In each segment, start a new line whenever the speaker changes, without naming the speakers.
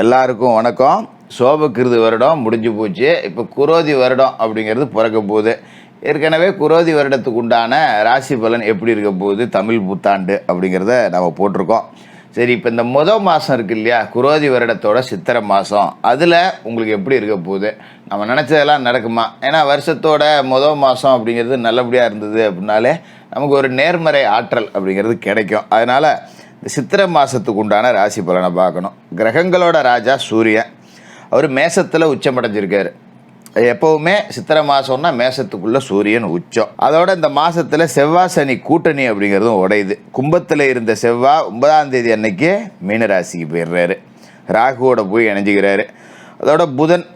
எல்லாருக்கும் வணக்கம். சோபகிருது வருடம் முடிஞ்சு போச்சு. இப்போ குரோதி வருடம் அப்படிங்கிறது பிறக்க போகுது. ஏற்கனவே குரோதி வருடத்துக்கு உண்டான ராசி பலன் எப்படி இருக்க போகுது, தமிழ் புத்தாண்டு அப்படிங்கிறத நம்ம போட்டிருக்கோம். சரி, இப்போ இந்த மாதம் இருக்குது இல்லையா, குரோதி வருடத்தோட சித்திரை மாதம், அதில் உங்களுக்கு எப்படி இருக்க போகுது, நம்ம நினச்சதெல்லாம் நடக்குமா? ஏன்னா வருஷத்தோட மாதம் அப்படிங்கிறது நல்லபடியாக இருந்தது அப்படின்னாலே நமக்கு ஒரு நேர்மறை ஆற்றல் அப்படிங்கிறது கிடைக்கும். அதனால் இந்த சித்திரை மாதத்துக்கு உண்டான ராசி பலனை பார்க்கணும். கிரகங்களோட ராஜா சூரியன், அவர் மேசத்தில் உச்சமடைஞ்சிருக்காரு. எப்போவுமே சித்திரை மாதம்னா மேசத்துக்குள்ளே சூரியன் உச்சம். அதோட இந்த மாதத்தில் செவ்வாய் சனி கூட்டணி அப்படிங்கிறதும் உடையுது. கும்பத்தில் இருந்த செவ்வாய் 9ஆம் தேதி அன்னைக்கு மீனராசிக்கு போயிடுறாரு, ராகுவோட போய் இணைஞ்சிக்கிறாரு. அதோட புதன்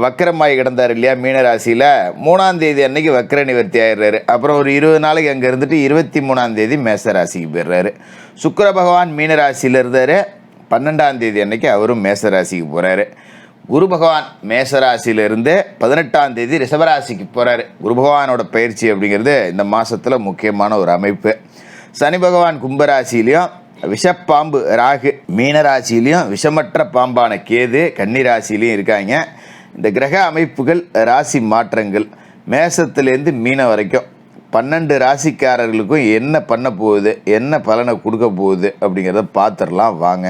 வக்கரமாகி கிடந்தார் இல்லையா மீனராசியில், 3ஆம் தேதி அன்னைக்கு வக்கர நிவர்த்தி ஆயிடுறாரு. அப்புறம் ஒரு 20 நாளைக்கு அங்கே இருந்துட்டு 23ஆம் தேதி மேசராசிக்கு போயிடுறாரு. சுக்கிர பகவான் மீனராசியில் இருந்தார். 12ஆம் தேதி அன்னைக்கு அவரும் மேசராசிக்கு போகிறாரு. குரு பகவான் மேசராசியிலிருந்து 18ஆம் தேதி ரிஷபராசிக்கு போகிறாரு. குரு பகவானோட பயிற்சி அப்படிங்கிறது இந்த மாதத்தில் முக்கியமான ஒரு அமைப்பு. சனி பகவான் கும்பராசிலையும், விஷப்பாம்பு ராகு மீனராசிலையும், விஷமற்ற பாம்பான கேது கன்னிராசிலையும் இருக்காங்க. இந்த கிரக அமைப்புகள், ராசி மாற்றங்கள் மேசத்துலேருந்து மீன வரைக்கும் 12 ராசிக்காரர்களுக்கும் என்ன பண்ண போகுது, என்ன பலனை கொடுக்க போகுது அப்படிங்கிறத பார்த்துடலாம் வாங்க.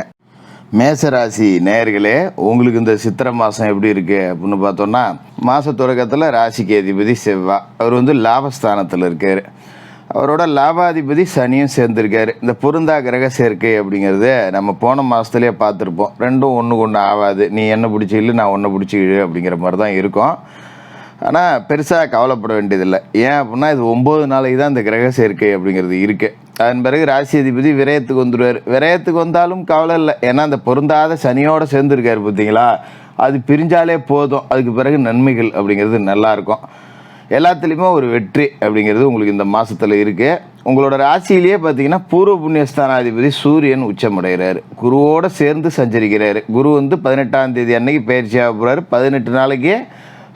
மேசராசி நேயர்களே, உங்களுக்கு இந்த சித்திரை மாதம் எப்படி இருக்குது அப்படின்னு பார்த்தோன்னா, மாத தொடக்கத்தில் ராசிக்கு அதிபதி செவ்வாய், அவர் லாபஸ்தானத்தில் இருக்கார். அவரோட லாபாதிபதி சனியும் சேர்ந்துருக்காரு. இந்த பொருந்தா கிரக சேர்க்கை அப்படிங்கிறது நம்ம போன மாதத்துலேயே பார்த்துருப்போம். ரெண்டும் ஒன்றுக்கு ஒன்று ஆகாது, நீ என்ன பிடிச்சி இல்லை நான் ஒன்றை பிடிச்சி இழு அப்படிங்கிற மாதிரி தான் இருக்கும். ஆனால் பெருசாக கவலைப்பட வேண்டியதில்லை. ஏன் அப்படின்னா இது 9 நாளைக்கு தான் இந்த கிரக சேர்க்கை அப்படிங்கிறது இருக்குது. அதன் பிறகு ராசி அதிபதி விரயத்துக்கு வந்துடுவார். விரயத்துக்கு வந்தாலும் கவலை இல்லை, ஏன்னா அந்த பொருந்தாத சனியோடு சேர்ந்துருக்காரு பார்த்தீங்களா, அது பிரிஞ்சாலே போதும். அதுக்கு பிறகு நன்மைகள் அப்படிங்கிறது நல்லாயிருக்கும். எல்லாத்துலேயுமே ஒரு வெற்றி அப்படிங்கிறது உங்களுக்கு இந்த மாதத்தில் இருக்குது. உங்களோட ராசியிலேயே பார்த்தீங்கன்னா பூர்வ புண்ணியஸ்தானாதிபதி சூரியன் உச்சமடைகிறாரு, குருவோடு சேர்ந்து சஞ்சரிக்கிறாரு. குரு 18ஆம் தேதி அன்னைக்கு பயிற்சியாக போகிறாரு. 18 நாளைக்கே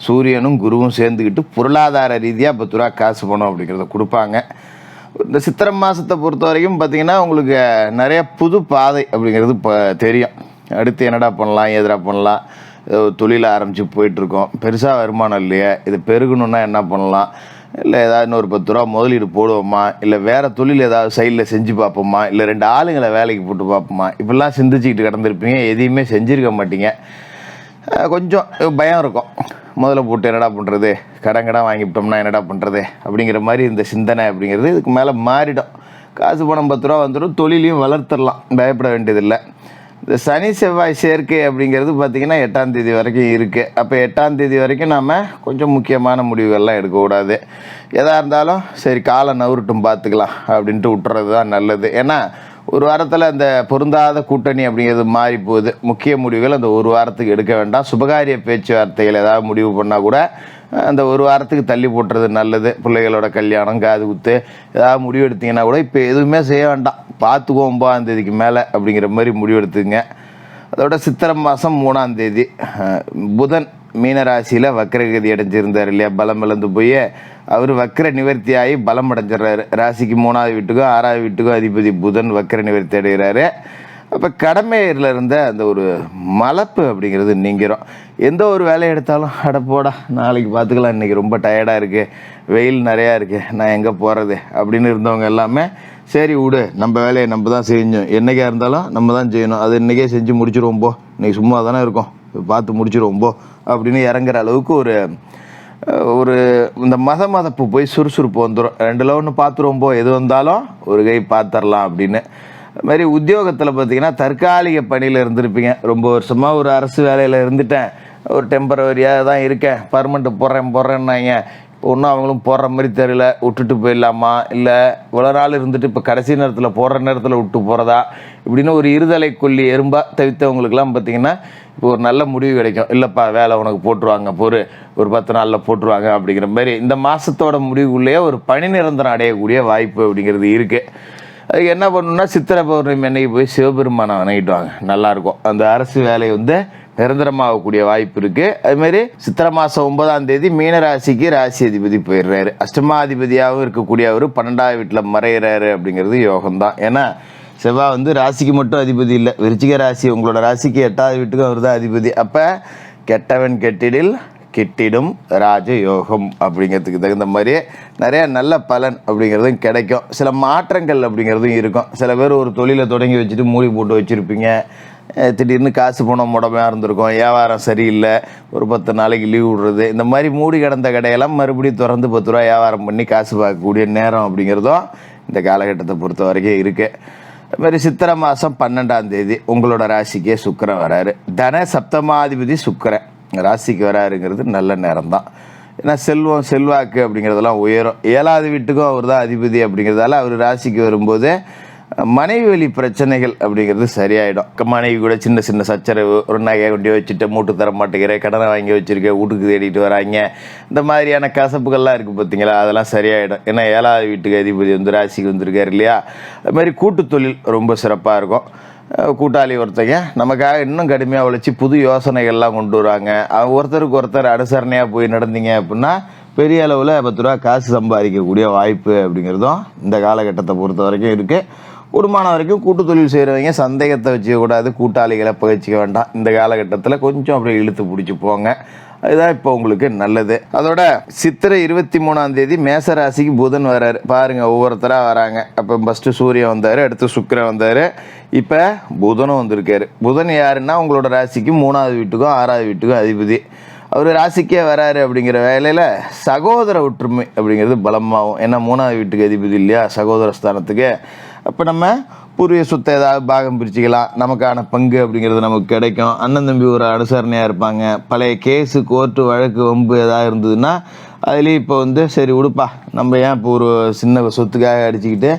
சூரியனும் குருவும் சேர்ந்துக்கிட்டு பொருளாதார ரீதியாக 10 ரூபா காசு பணம் அப்படிங்கிறத கொடுப்பாங்க. இந்த சித்திரை மாதத்தை பொறுத்த வரைக்கும் பார்த்திங்கன்னா உங்களுக்கு நிறைய புது பாதை அப்படிங்கிறது இப்போ தெரியும். அடுத்து என்னடா பண்ணலாம், எதிராக பண்ணலாம், தொழில் ஆரம்பித்து போயிட்டுருக்கோம், பெருசாக வருமானம் இல்லையா, இது பெருகணுன்னா என்ன பண்ணலாம், இல்லை ஏதாவது இன்னொரு 10 ரூபா முதலீடு போடுவோமா, இல்லை வேறு தொழில் ஏதாவது சைடில் செஞ்சு பார்ப்போமா, இல்லை 2 ஆளுங்களை வேலைக்கு போட்டு பார்ப்போமா, இப்படிலாம் சிந்திச்சுக்கிட்டு கிடந்திருப்பீங்க. எதையுமே செஞ்சுருக்க மாட்டீங்க. கொஞ்சம் பயம் இருக்கும், முதல்ல போட்டு என்னடா பண்ணுறது, கடன் வாங்கிவிட்டோம்னா என்னடா பண்ணுறது அப்படிங்கிற மாதிரி இந்த சிந்தனை அப்படிங்கிறது இதுக்கு மேலே மாறிடும். காசு பணம் 10 ரூபா வந்துடும், தொழிலையும் வளர்த்துடலாம், பயப்பட வேண்டியதில்லை. இந்த சனி செவ்வாய் சேர்க்கை அப்படிங்கிறது பார்த்திங்கன்னா 8ஆம் தேதி வரைக்கும் இருக்குது. அப்போ 8ஆம் தேதி வரைக்கும் நாம் கொஞ்சம் முக்கியமான முடிவுகள்லாம் எடுக்கக்கூடாது. எதாக இருந்தாலும் சரி காலை நவுருட்டும் பார்த்துக்கலாம் அப்படின்ட்டு விட்டுறது தான் நல்லது. ஏன்னா ஒரு வாரத்தில் அந்த பொருந்தாத கூட்டணி அப்படிங்கிறது மாறி போகுது. முக்கிய முடிவுகள் அந்த ஒரு வாரத்துக்கு எடுக்க வேண்டாம். சுபகாரிய பேச்சுவார்த்தைகள் ஏதாவது முடிவு பண்ணால் கூட அந்த ஒரு வாரத்துக்கு தள்ளி போட்டுறது நல்லது. பிள்ளைகளோட கல்யாணம், காது குத்து ஏதாவது முடிவு எடுத்திங்கன்னா கூட இப்போ எதுவுமே செய்ய வேண்டாம், பார்த்துக்குவோம் 9ஆம் தேதிக்கு மேலே அப்படிங்கிற மாதிரி முடிவெடுத்துங்க. அதோட சித்திரை மாதம் 3ஆம் தேதி புதன் மீனராசியில் வக்கரகதி அடைஞ்சிருந்தார் இல்லையா, பலம் இழந்து போய் அவர் வக்கர நிவர்த்தி ஆகி பலம் அடைஞ்சிட்றாரு. ராசிக்கு 3ஆவது வீட்டுக்கும் 6ஆவது வீட்டுக்கும் அதிபதி புதன் வக்கர நிவர்த்தி அடைகிறாரு. அப்போ கடமையில் இருந்த அந்த ஒரு மலப்பு அப்படிங்கிறது நீங்கிறோம். எந்த ஒரு வேலையை எடுத்தாலும் அடப்போடா நாளைக்கு பார்த்துக்கலாம், இன்றைக்கி ரொம்ப டயர்டாக இருக்குது, வெயில் நிறையா இருக்குது, நான் எங்கே போகிறது அப்படின்னு இருந்தவங்க எல்லாமே சரி விடு, நம்ம வேலையை நம்ம தான் செஞ்சோம், என்றைக்கா இருந்தாலும் நம்ம தான் செய்யணும், அது இன்றைக்கே செஞ்சு முடிச்சிடுவோம் போ, இன்றைக்கி சும்மா தானே இருக்கோம், பார்த்து முடிச்சிடுவோம் போ அப்படின்னு இறங்குற அளவுக்கு ஒரு இந்த மதப்பு போய் சுறுசுறுப்பு வந்துடும். 2ல் ஒன்று பார்த்துருவோம் போ, எது வந்தாலும் ஒரு கை பார்த்துடலாம் அப்படின்னு. அது மாதிரி உத்தியோகத்தில் பார்த்திங்கன்னா தற்காலிக பணியில் இருந்திருப்பீங்க. ரொம்ப வருஷமாக ஒரு அரசு வேலையில் இருந்துட்டேன், ஒரு டெம்பரவரியாக தான் இருக்கேன், பர்மனெண்ட்டு போடுறேன்னாங்க. இப்போ ஒன்றும் அவங்களும் போடுற மாதிரி தெரியல, விட்டுட்டு போயிடலாமா, இல்லை இவ்வளோ நாள் இருந்துட்டு இப்போ கடைசி நேரத்தில் போடுற நேரத்தில் விட்டு போகிறதா இப்படின்னு ஒரு இருதலை கொல்லி எறும்பாக தவித்தவங்களுக்கெல்லாம் பார்த்திங்கன்னா இப்போ ஒரு நல்ல முடிவு கிடைக்கும். இல்லைப்பா வேலை உனக்கு போட்டுருவாங்க, ஒரு 10 நாளில் போட்டுருவாங்க அப்படிங்கிற மாதிரி இந்த மாதத்தோட முடிவுக்குள்ளேயே ஒரு பணி நிரந்தரம் அடையக்கூடிய வாய்ப்பு அப்படிங்கிறது இருக்குது. அதுக்கு என்ன பண்ணணும்னா சித்திரை பௌர்ணமி அன்னைக்கு போய் சிவபெருமானை வணங்கிட்டு வாங்க, நல்லாயிருக்கும். அந்த அரசு வேலை நிரந்தரமாகக்கூடிய வாய்ப்பு இருக்குது. அதுமாரி சித்திரை மாதம் 9ஆம் தேதி மீனராசிக்கு ராசி அதிபதி போயிடுறாரு. அஷ்டமாதிபதியாகவும் இருக்கக்கூடிய அவர் 12ஆவது வீட்டில் மறைகிறாரு அப்படிங்கிறது யோகம்தான். ஏன்னா செவ்வாய் வந்து ராசிக்கு மட்டும் அதிபதி இல்லை, விருச்சிக ராசி உங்களோட ராசிக்கு 8வது வீட்டுக்கும் அவர் தான் அதிபதி. அப்போ கெட்டவன் கெட்டிடில் கிட்டிடும் ராஜயோகம் அப்படிங்கிறதுக்கு தகுந்த மாதிரியே நிறைய நல்ல பலன் அப்படிங்கிறதும் கிடைக்கும். சில மாற்றங்கள் அப்படிங்கிறதும் இருக்கும். சில பேர் ஒரு தொழிலை தொடங்கி வச்சுட்டு மூடி போட்டு வச்சுருப்பீங்க, திடீர்னு காசு போன முடமையாக இருந்திருக்கும், வியாபாரம் சரியில்லை, ஒரு 10 நாளைக்கு லீவ் விடுறது, இந்த மாதிரி மூடி கிடந்த கடையெல்லாம் மறுபடியும் திறந்து 10 ரூபா வியாபாரம் பண்ணி காசு பார்க்கக்கூடிய நேரம் அப்படிங்கிறதும் இந்த காலகட்டத்தை பொறுத்த வரைக்கும் இருக்குது. அதுமாதிரி சித்திரை மாதம் 12ஆம் தேதி உங்களோட ராசிக்கே சுக்கிரன் வராரு. தன சப்தமாதிபதி சுக்கிரன் ராசிக்கு வராருங்கிறது நல்ல நேரம் தான். ஏன்னா செல்வம் செல்வாக்கு அப்படிங்கிறதெல்லாம் உயரும். 7வது வீட்டுக்கும் அவர் தான் அதிபதி அப்படிங்கிறதால அவர் ராசிக்கு வரும்போது மனைவி வழி பிரச்சனைகள் அப்படிங்கிறது சரியாயிடும். மனைவி கூட சின்ன சின்ன சச்சரவு, ஒரு நகையை கொண்டு வச்சுட்டு மூட்டு தர மாட்டேங்கிறேன், கடனை வாங்கி வச்சுருக்கேன், வீட்டுக்கு தேடிட்டு வராங்க, இந்த மாதிரியான கசப்புகள்லாம் இருக்குது பார்த்தீங்களா, அதெல்லாம் சரியாயிடும். ஏன்னா 7வது வீட்டுக்கு அதிபதி வந்து ராசிக்கு வந்திருக்காரு இல்லையா. அது மாதிரி கூட்டு தொழில் ரொம்ப சிறப்பாக இருக்கும். கூட்டாளி ஒருத்தங்க நமக்காக இன்னும் கடுமையாக உழைச்சி புது யோசனைகள்லாம் கொண்டு வருவாங்க. ஒருத்தருக்கு ஒருத்தர் அனுசரணையாக போய் நடந்தீங்க அப்படின்னா பெரிய அளவில் 10 ரூபா காசு சம்பாதிக்கக்கூடிய வாய்ப்பு அப்படிங்கிறதும் இந்த காலகட்டத்தை பொறுத்த வரைக்கும் இருக்குது. கூடுமான வரைக்கும் கூட்டு தொழில் செய்கிறவங்க சந்தேகத்தை வச்சுக்கக்கூடாது, கூட்டாளிகளை பகிச்சிக்க வேண்டாம். இந்த காலகட்டத்தில் கொஞ்சம் அப்படியே இழுத்து பிடிச்சி போங்க, அதுதான் இப்போ உங்களுக்கு நல்லது. அதோட சித்திரை 23ஆம் தேதி மேச ராசிக்கு புதன் வர்றாரு. பாருங்கள், ஒவ்வொருத்தராக வராங்க. அப்போ ஃபஸ்ட்டு சூரியன் வந்தார், அடுத்து சுக்கிரன் வந்தார், இப்போ புதனும் வந்திருக்காரு. புதன் யாருன்னா உங்களோட ராசிக்கு 3வது வீட்டுக்கும் 6வது வீட்டுக்கும் அதிபதி. அவர் ராசிக்கே வராரு அப்படிங்கிற வேலையில் சகோதர ஒற்றுமை அப்படிங்கிறது பலமாகும். ஏன்னா 3வது வீட்டுக்கு அதிபதி இல்லையா, சகோதர ஸ்தானத்துக்கு. அப்போ நம்ம பூர்வீக சொத்தை ஏதாவது பாகம் பிரிச்சுக்கலாம், நமக்கான பங்கு அப்படிங்கிறது நமக்கு கிடைக்கும். அண்ணன் தம்பி ஒரு அனுசரணையாக இருப்பாங்க. பழைய கேஸு, கோர்ட்டு, வழக்கு, வம்பு ஏதாவது இருந்ததுன்னா அதுலேயும் இப்போ வந்து சரி உடுப்பா, நம்ம ஏன் இப்போ ஒரு சின்ன சொத்துக்காக அடிச்சுக்கிட்டு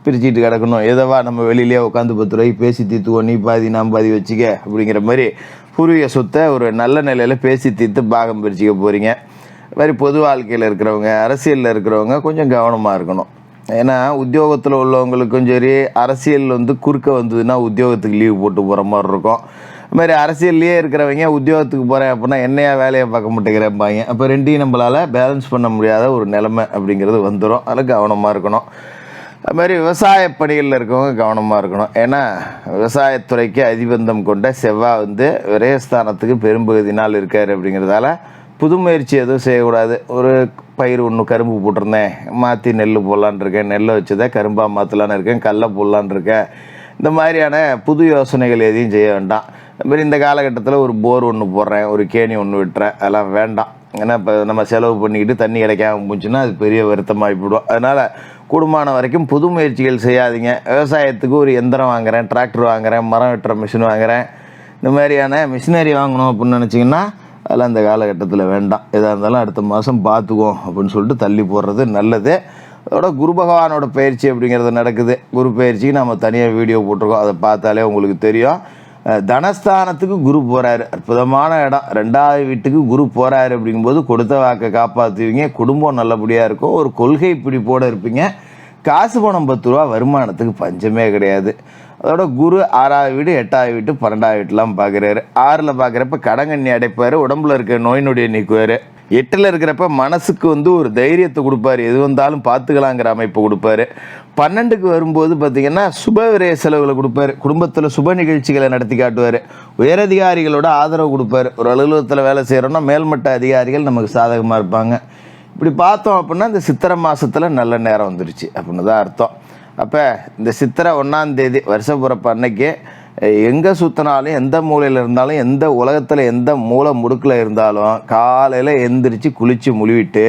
பிரிச்சுட்டு கிடக்கணும், எதவா நம்ம வெளியிலே உட்காந்து 10 ரூபாய்க்கு பேசி தீர்த்துவோம், நீ பாதி நான் பாதி வச்சுக்க அப்படிங்கிற மாதிரி பூர்வீக சொத்தை ஒரு நல்ல நிலையில் பேசி தீர்த்து பாகம் பிரிச்சுக்க போகிறீங்க. இது மாதிரி பொது வாழ்க்கையில் இருக்கிறவங்க, அரசியலில் இருக்கிறவங்க கொஞ்சம் கவனமாக இருக்கணும். ஏன்னா உத்தியோகத்தில் உள்ளவங்களுக்கும் சரி, அரசியல் வந்து குறுக்க வந்ததுன்னா உத்தியோகத்துக்கு லீவ் போட்டு போகிற மாதிரி இருக்கும். இது மாதிரி அரசியல்லையே இருக்கிறவங்க உத்தியோகத்துக்கு போகிறேன் அப்படின்னா என்னையா வேலையை பார்க்க மாட்டேங்கிறப்பாங்க. அப்போ ரெண்டையும் நம்மளால் பேலன்ஸ் பண்ண முடியாத ஒரு நிலைமை அப்படிங்கிறது வந்துடும். அதில் கவனமாக இருக்கணும். அது மாதிரி விவசாய பணிகளில் இருக்கவங்க கவனமாக இருக்கணும். ஏன்னா விவசாயத்துறைக்கு அதிபந்தம் கொண்ட செவ்வாய் வந்து விரயஸ்தானத்துக்கு பெரும்பகுதி நாள் இருக்கார் அப்படிங்கிறதால புது முயற்சி எதுவும் செய்யக்கூடாது. ஒரு பயிர் ஒன்று கரும்பு போட்டிருந்தேன், மாற்றி நெல் போடலான் இருக்கேன், நெல்லை வச்சுதான் கரும்பாக மாற்றலான்னு இருக்கேன், கடலை போடலான் இருக்கேன், இந்த மாதிரியான புது யோசனைகள் எதையும் செய்ய வேண்டாம். அதுமாதிரி இந்த காலகட்டத்தில் ஒரு போர் ஒன்று போடுறேன், ஒரு கேணி ஒன்று விட்டுறேன், அதெல்லாம் வேண்டாம். ஏன்னா இப்போ நம்ம செலவு பண்ணிக்கிட்டு தண்ணி கிடைக்காம போச்சுன்னா அது பெரிய வருத்தமாகி போயிடும். அதனால் கூடுமான வரைக்கும் புது முயற்சிகள் செய்யாதீங்க. விவசாயத்துக்கு ஒரு எந்திரம் வாங்குகிறேன், டிராக்டர் வாங்குகிறேன், மரம் வெட்டுற மிஷின் வாங்குகிறேன், இந்த மாதிரியான மிஷினரி வாங்கணும் அப்படின்னு நினச்சிங்கன்னா அதெல்லாம் இந்த காலகட்டத்தில் வேண்டாம். எதாக இருந்தாலும் அடுத்த மாதம் பார்த்துக்குவோம் அப்படின்னு சொல்லிட்டு தள்ளி போடுறது நல்லது. அதோட குரு பகவானோட பயிற்சி அப்படிங்கிறது நடக்குது. குரு பயிற்சிக்கு நம்ம தனியாக வீடியோ போட்டிருக்கோம், அதை பார்த்தாலே உங்களுக்கு தெரியும். தனஸ்தானத்துக்கு குரு போகிறாரு, அற்புதமான இடம். 2வது வீட்டுக்கு குரு போகிறாரு அப்படிங்கும்போது கொடுத்த வாக்கை காப்பாற்றுவீங்க, குடும்பம் நல்லபடியாக இருக்கும், ஒரு கொள்கை பிடிப்போடு இருப்பீங்க, காசு பணம் 10 ரூபா வருமானத்துக்கு பஞ்சமே கிடையாது. அதோட குரு 6வது வீடு, 8வது வீட்டு, 12வது வீட்டுலாம் பார்க்குறாரு. 6ல் பார்க்குறப்ப கடங்கண்ணி அடைப்பார், உடம்புல இருக்க நோய் நொடியை நீக்குவார். 8ல் இருக்கிறப்ப மனசுக்கு வந்து ஒரு தைரியத்தை கொடுப்பாரு, எது வந்தாலும் பார்த்துக்கலாங்கிற அமைப்பு கொடுப்பாரு. 12க்கு வரும்போது பார்த்திங்கன்னா சுப விரய செலவுகளை கொடுப்பாரு, குடும்பத்தில் சுப நிகழ்ச்சிகளை நடத்தி காட்டுவார், உயரதிகாரிகளோட ஆதரவு கொடுப்பாரு. ஒரு அலுவலகத்தில் வேலை செய்கிறோன்னா மேல்மட்ட அதிகாரிகள் நமக்கு சாதகமாக இருப்பாங்க. இப்படி பார்த்தோம் அப்படின்னா இந்த சித்திரை மாதத்தில் நல்ல நேரம் வந்துருச்சு அப்படின்னு தான் அர்த்தம். அப்போ இந்த சித்திரை 1ஆம் தேதி வருஷ பிறப்பு அன்னைக்கு எங்கே சுற்றினாலும், எந்த மூலையில் இருந்தாலும், எந்த உலகத்தில் எந்த மூலை முடுக்கில் இருந்தாலும் காலையில் எந்திரிச்சு குளித்து முழுவிட்டு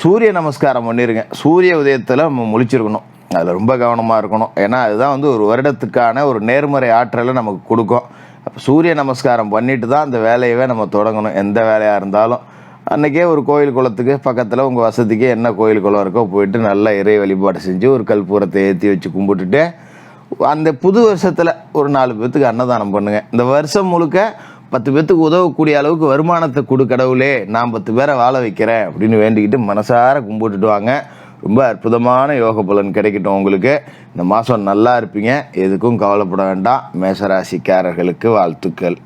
சூரிய நமஸ்காரம் பண்ணிடுங்க. சூரிய உதயத்தில் நம்ம முழிச்சிருக்கணும், அதில் ரொம்ப கவனமாக இருக்கணும். ஏன்னா அதுதான் வந்து ஒரு வருடத்துக்கான ஒரு நேர்மறை ஆற்றலை நமக்கு கொடுக்கும். அப்போ சூரிய நமஸ்காரம் பண்ணிட்டு தான் அந்த வேலையவே நம்ம தொடங்கணும். எந்த வேலையாக இருந்தாலும் அன்றைக்கே ஒரு கோயில் குளத்துக்கு பக்கத்தில் உங்கள் வசதிக்கு என்ன கோயில் குளம் இருக்கோ போயிட்டு நல்லா இறை வழிபாடு செஞ்சு ஒரு கற்பூரத்தை ஏற்றி வச்சு கும்பிட்டுட்டு அந்த புது வருஷத்தில் ஒரு 4 பேர்த்துக்கு அன்னதானம் பண்ணுங்கள். இந்த வருஷம் முழுக்க 10 பேர்த்துக்கு உதவக்கூடிய அளவுக்கு வருமானத்தை கொடு கடவுளே, நான் 10 பேரை வாழ வைக்கிறேன் அப்படின்னு வேண்டிக்கிட்டு மனசார கும்பிட்டுட்டு வாங்க. ரொம்ப அற்புதமான யோக பலன் கிடைக்கட்டும் உங்களுக்கு. இந்த மாதம் நல்லா இருப்பீங்க, எதுக்கும் கவலைப்பட வேண்டாம். மேஷராசிக்காரர்களுக்கு வாழ்த்துக்கள்.